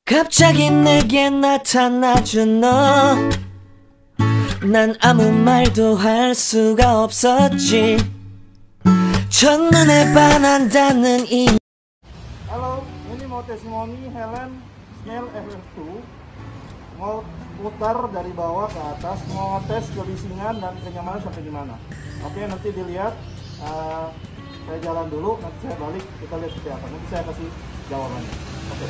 갑자기 내게 나타나준 너, 난 아무 말도 할 수가 없었지. 첫눈에 반한다는 이. Halo, ini mau testimoni helm Snell FS2. Mau putar dari bawah ke atas, mau tes kebisingan dan kenyamanan sampai di mana. Oke, nanti dilihat. Saya jalan dulu, nanti saya balik, kita lihat seperti apa. Nanti saya kasih jawabannya. Oke.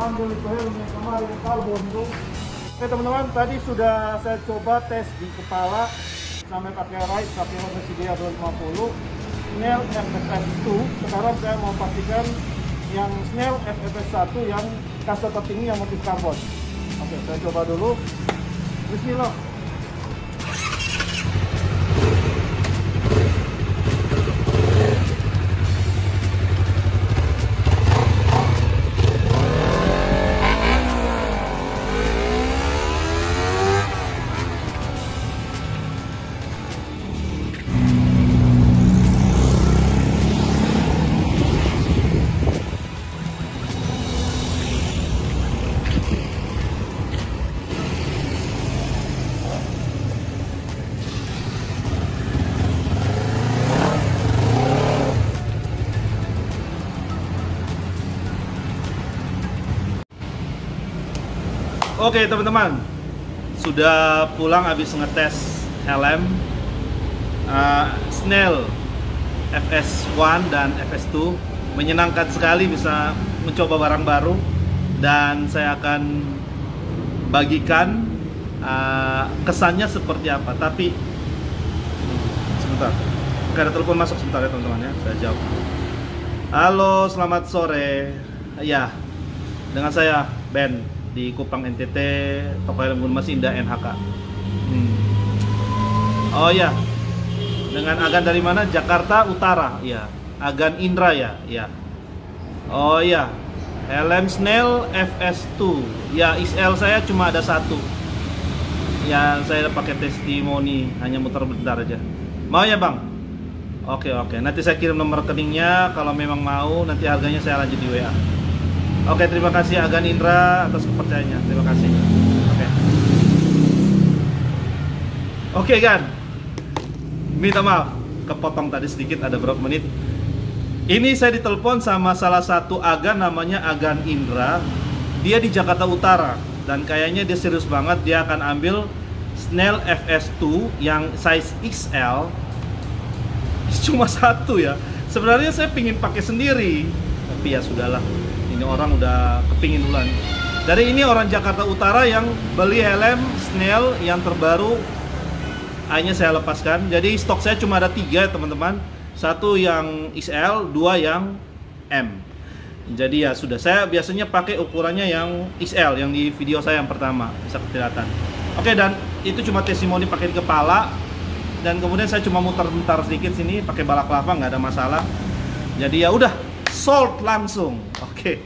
Ambil itu helm yang kemarin karbon itu. Oke teman-teman, tadi sudah saya coba tes di kepala sampai pakai ride pakai Honda CBR 250 Snell FS2. Sekarang saya mau pastikan yang Snell FS1 yang kasta tertinggi yang motif karbon. Oke, saya coba dulu. Bismillah. Oke teman-teman, sudah pulang habis ngetes helm Snell FS1 dan FS2. Menyenangkan sekali bisa mencoba barang baru, dan saya akan bagikan kesannya seperti apa. Tapi sebentar, ada telepon masuk sebentar ya teman-teman ya, saya jawab. Halo, selamat sore. Ya, dengan saya Ben di Kupang NTT, toko helm Gunmas Indah NHK. Oh ya, dengan Agan dari mana? Jakarta Utara, ya. Agan Indra ya, ya. Oh ya, helm Snell FS2. Ya, XL saya cuma ada satu. Ya, saya pakai testimoni, hanya muter bentar aja. Mau ya bang? Oke, nanti saya kirim nomor rekeningnya. Kalau memang mau, nanti harganya saya lanjut di WA. Oke, terima kasih Agan Indra atas kepercayaannya. Terima kasih. Oke Gan, minta maaf kepotong tadi sedikit, ada berapa menit. Ini saya ditelepon sama salah satu Agan, namanya Agan Indra. Dia di Jakarta Utara, dan kayaknya dia serius banget. Dia akan ambil Snell FS2 yang size XL. Cuma satu ya. Sebenarnya saya pingin pakai sendiri, tapi ya sudahlah. Ini orang udah kepingin duluan. Dari ini orang Jakarta Utara yang beli helm Snell yang terbaru, akhirnya saya lepaskan. Jadi stok saya cuma ada 3 teman-teman. Satu yang XL, 2 yang M. Jadi ya sudah, saya biasanya pakai ukurannya yang XL, yang di video saya yang pertama, bisa kelihatan. Oke, dan itu cuma testimoni pakai di kepala. Dan kemudian saya cuma muter-muter sedikit sini pakai balak kelapa, nggak ada masalah. Jadi ya udah, sold langsung. Oke,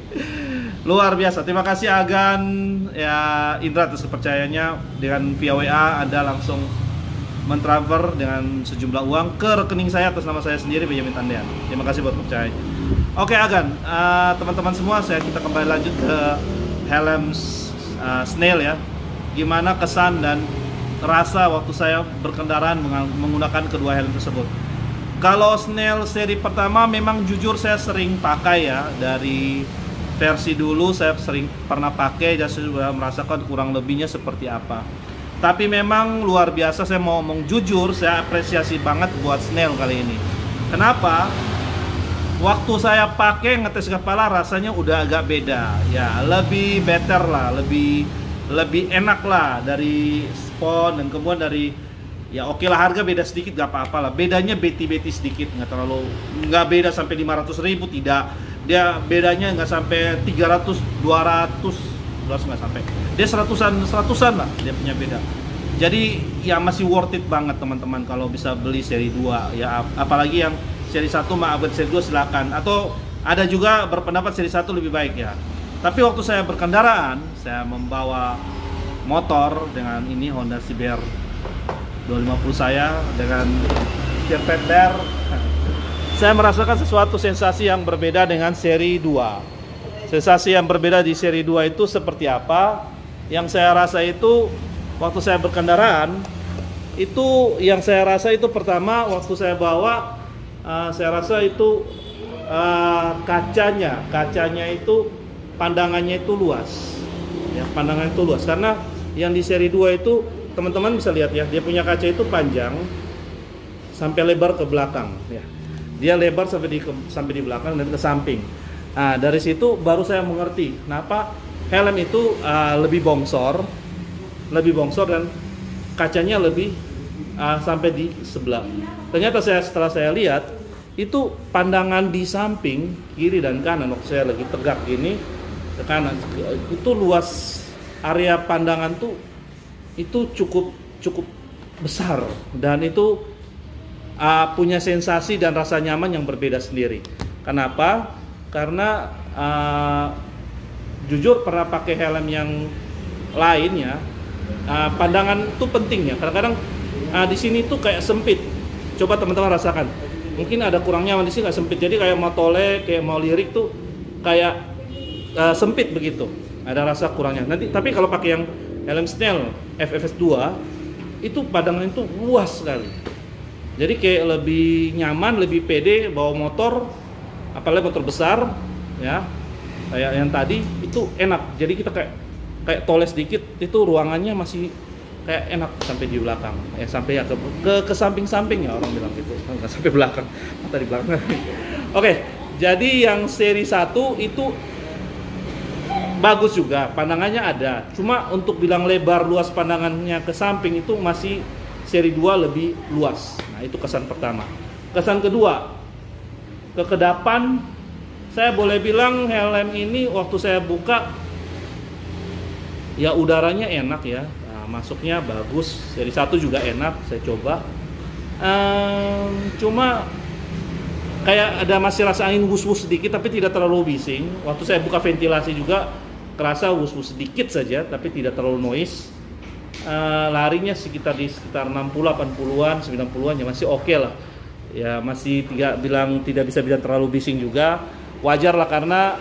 luar biasa. Terima kasih Agan ya Indra atas kepercayaannya. Dengan via WA Anda langsung mentransfer dengan sejumlah uang ke rekening saya atas nama saya sendiri, Benjamin Tandean. Terima kasih buat percaya. Oke Agan, teman-teman semua, kita kembali lanjut ke helm Snell ya. gimana kesan dan rasa waktu saya berkendaraan menggunakan kedua helm tersebut. Kalau Snell seri pertama memang jujur saya sering pakai ya, dari versi dulu saya sering pernah pakai dan saya sudah merasakan kurang lebihnya seperti apa. Tapi memang luar biasa, saya mau ngomong jujur, saya apresiasi banget buat Snell kali ini. Kenapa? Waktu saya pakai ngetes kepala rasanya udah agak beda ya, lebih better lah, lebih enak lah dari Spon, dan kemudian dari ya oke lah, harga beda sedikit gak apa-apa lah, bedanya beti-beti sedikit, nggak beda sampai 500.000, tidak, dia bedanya nggak sampai 300, 200 nggak sampai, dia seratusan lah dia punya beda. Jadi ya masih worth it banget teman-teman kalau bisa beli seri 2 ya, apalagi yang seri 1 mau upgrade seri 2 silakan, atau ada juga berpendapat seri 1 lebih baik ya. Tapi waktu saya berkendaraan, saya membawa motor dengan ini Honda CBR 250 saya dengan setir fender, saya merasakan sesuatu sensasi yang berbeda dengan seri 2. Sensasi yang berbeda di seri 2 itu seperti apa? Yang saya rasa itu waktu saya berkendaraan, itu yang saya rasa itu pertama waktu saya bawa, saya rasa itu kacanya itu pandangannya itu luas ya, pandangannya itu luas, karena yang di seri 2 itu teman-teman bisa lihat ya, dia punya kaca itu panjang sampai lebar ke belakang ya, dia lebar sampai di belakang dan ke samping. Nah dari situ baru saya mengerti kenapa helm itu lebih bongsor dan kacanya lebih sampai di sebelah. Ternyata setelah saya lihat itu pandangan di samping kiri dan kanan, waktu saya lagi tegak gini ke kanan, itu luas area pandangan tuh itu cukup besar, dan itu punya sensasi dan rasa nyaman yang berbeda sendiri. Kenapa? Karena jujur pernah pakai helm yang lainnya, pandangan itu penting ya. Kadang-kadang di sini tuh kayak sempit. Coba teman-teman rasakan. Mungkin ada kurangnya di sini nggak sempit. Jadi kayak mau tolek, kayak mau lirik tuh kayak sempit begitu. Ada rasa kurangnya. Nanti tapi kalau pakai yang helm Snell FFS 2 itu pandangan itu luas sekali. Jadi kayak lebih nyaman, lebih pede bawa motor, apalagi motor besar ya. Kayak yang tadi itu enak. Jadi kita kayak toles dikit itu ruangannya masih kayak enak sampai di belakang. Ya sampai ya ke samping-samping ya, orang bilang gitu. Enggak sampai belakang, mata di belakang. Oke, jadi yang seri 1 itu bagus juga, pandangannya ada. Cuma untuk bilang lebar luas pandangannya ke samping itu masih seri 2 lebih luas. Nah, itu kesan pertama. Kesan kedua, kekedapan, saya boleh bilang helm ini waktu saya buka ya udaranya enak ya. Nah, masuknya bagus. Seri 1 juga enak, saya coba. Cuma kayak ada masih rasa angin wus-wus sedikit, tapi tidak terlalu bising. Waktu saya buka ventilasi juga kerasa wus-wus sedikit saja, tapi tidak terlalu noise. Larinya sekitar 60-80an, 90-an ya masih oke lah. Ya masih tidak bisa bilang terlalu bising juga. Wajar lah karena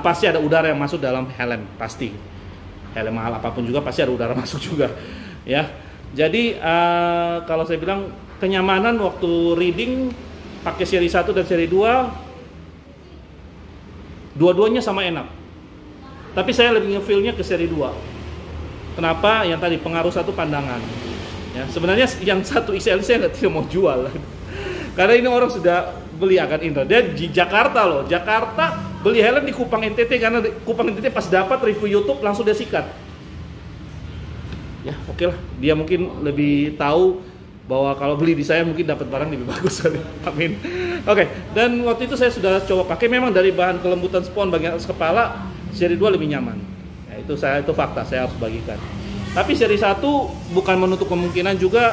pasti ada udara yang masuk dalam helm, pasti. Helm mahal apapun juga pasti ada udara masuk juga. Ya. Jadi kalau saya bilang kenyamanan waktu reading pakai seri 1 dan seri 2 dua-duanya sama enak. Tapi saya lebih nge-feel-nya ke seri 2. Kenapa? Yang tadi pengaruh satu pandangan. Ya, sebenarnya yang satu XL saya tidak mau jual. Karena ini orang sudah beli Agan Indra. Dia di Jakarta loh. Jakarta beli helm di Kupang NTT, karena di Kupang NTT pas dapat review YouTube langsung dia sikat. Ya, oke lah. Dia mungkin lebih tahu bahwa kalau beli di saya mungkin dapat barang lebih bagus. Amin. Oke, dan waktu itu saya sudah coba pakai, memang dari bahan kelembutan spon bagian atas kepala seri 2 lebih nyaman. Ya, itu fakta, saya harus bagikan. Tapi seri 1 bukan menutup kemungkinan juga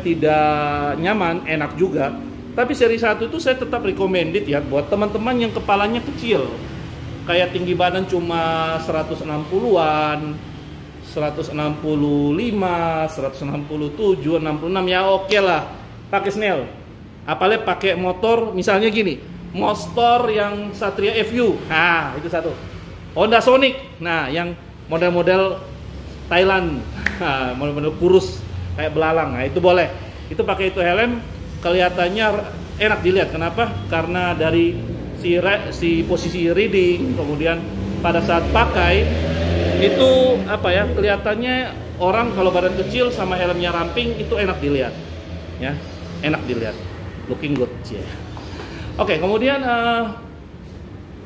tidak nyaman, enak juga. Tapi seri 1 itu saya tetap recommended ya buat teman-teman yang kepalanya kecil. Kayak tinggi badan cuma 160-an, 165, 167, 66 ya oke lah. Pakai Snell. Apalagi pakai motor misalnya gini, motor yang Satria FU. Nah, itu satu. Honda Sonic. Nah, yang model-model Thailand, model-model kurus kayak belalang. Nah, itu boleh. Itu pakai itu helm kelihatannya enak dilihat. Kenapa? Karena dari si posisi reading, kemudian pada saat pakai itu apa ya? Kelihatannya orang kalau badan kecil sama helmnya ramping itu enak dilihat. Ya, enak dilihat. Looking good, yeah. Oke, kemudian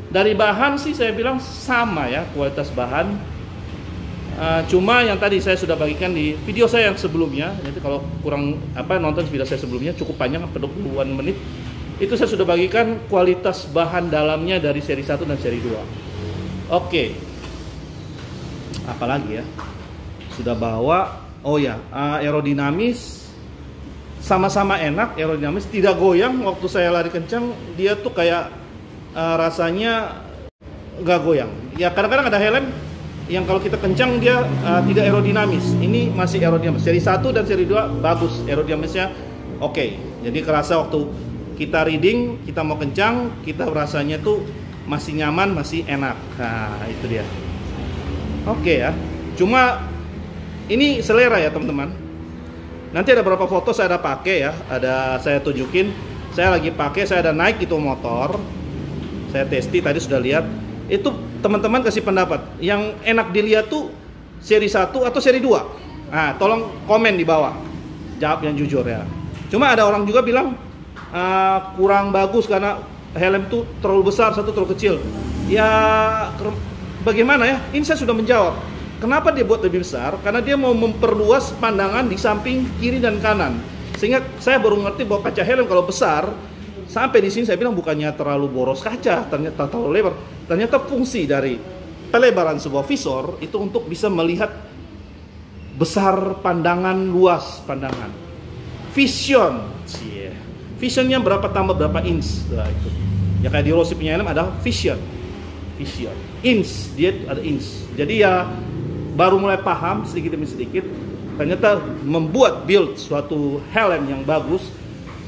dari bahan sih saya bilang sama ya kualitas bahan. Cuma yang tadi saya sudah bagikan di video saya yang sebelumnya. Jadi kalau kurang nonton video saya sebelumnya cukup panjang, 20-an menit. Itu saya sudah bagikan kualitas bahan dalamnya dari seri 1 dan seri 2. Oke. Apalagi ya? Sudah bawa. Oh ya, aerodinamis sama-sama enak, aerodinamis, tidak goyang. Waktu saya lari kencang, dia tuh kayak rasanya nggak goyang. Ya kadang-kadang ada helm yang kalau kita kencang dia tidak aerodinamis. Ini masih aerodinamis. Seri 1 dan seri 2 bagus aerodinamisnya. Oke. Jadi kerasa waktu kita reading, kita mau kencang, kita rasanya tuh masih nyaman, masih enak. Nah, itu dia. Oke ya. Cuma ini selera ya teman-teman. Nanti ada beberapa foto saya ada pakai ya, ada saya tunjukin. Saya lagi pakai, saya ada naik itu motor. Saya testi tadi sudah lihat. Itu teman-teman kasih pendapat. Yang enak dilihat tuh seri 1 atau seri 2. Nah, tolong komen di bawah. Jawab yang jujur ya. Cuma ada orang juga bilang kurang bagus karena helm tuh terlalu besar, satu terlalu kecil. Ya bagaimana ya? Ini saya sudah menjawab. Kenapa dia buat lebih besar? Karena dia mau memperluas pandangan di samping kiri dan kanan. Sehingga saya baru ngerti bahwa kaca helm kalau besar, sampai di sini saya bilang bukannya terlalu boros kaca, ternyata terlalu lebar. Ternyata fungsi dari pelebaran sebuah visor itu untuk bisa melihat besar pandangan, luas pandangan. Vision, visionnya berapa tambah berapa inch? Nah, itu. Ya kayak di Rossi punya helm ada vision, inch, dia ada inch. Jadi ya baru mulai paham sedikit demi sedikit. Ternyata membuat build suatu helm yang bagus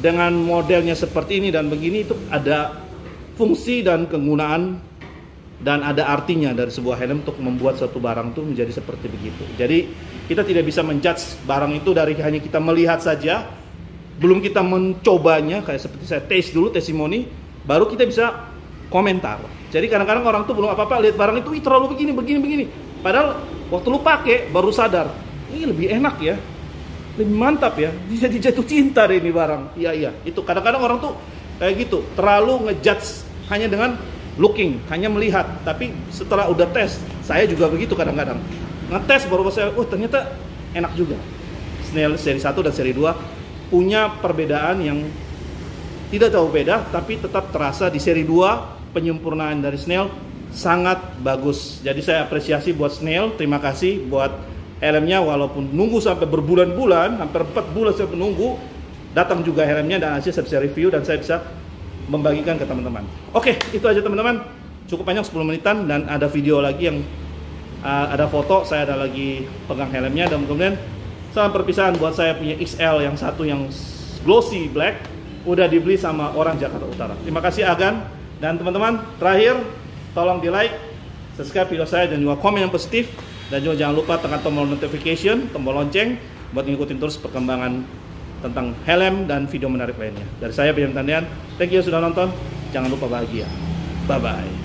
dengan modelnya seperti ini dan begini itu ada fungsi dan kegunaan dan ada artinya dari sebuah helm untuk membuat suatu barang itu menjadi seperti begitu. Jadi kita tidak bisa menjudge barang itu dari hanya kita melihat saja, belum kita mencobanya, kayak seperti saya taste dulu, testimoni, baru kita bisa komentar. Jadi kadang-kadang orang tuh belum apa-apa lihat barang itu terlalu begini. Padahal waktu lu pakai baru sadar, ini lebih enak ya, lebih mantap ya, bisa dijatuh cinta deh ini barang. Iya, itu kadang-kadang orang tuh kayak gitu, terlalu ngejudge hanya dengan looking, hanya melihat. Tapi setelah udah tes, saya juga begitu kadang-kadang. Ngetes baru saya, ternyata enak juga. Snail seri 1 dan seri 2 punya perbedaan yang tidak jauh beda, tapi tetap terasa di seri 2 penyempurnaan dari Snail sangat bagus. Jadi saya apresiasi buat Snail, terima kasih buat helmnya walaupun nunggu sampai berbulan-bulan, hampir 4 bulan saya menunggu, datang juga helmnya dan hasil saya bisa review dan saya bisa membagikan ke teman-teman. Oke, itu aja teman-teman. Cukup panjang 10 menitan dan ada video lagi yang ada foto saya ada lagi pegang helmnya dan kemudian sama perpisahan buat saya punya XL yang satu yang glossy black udah dibeli sama orang Jakarta Utara. Terima kasih Agan dan teman-teman. Terakhir tolong di like, subscribe video saya dan juga komen yang positif dan juga jangan lupa tekan tombol notification, tombol lonceng buat ngikutin terus perkembangan tentang helm dan video menarik lainnya. Dari saya Benjamin Tandian, thank you sudah nonton. Jangan lupa bahagia. Bye bye.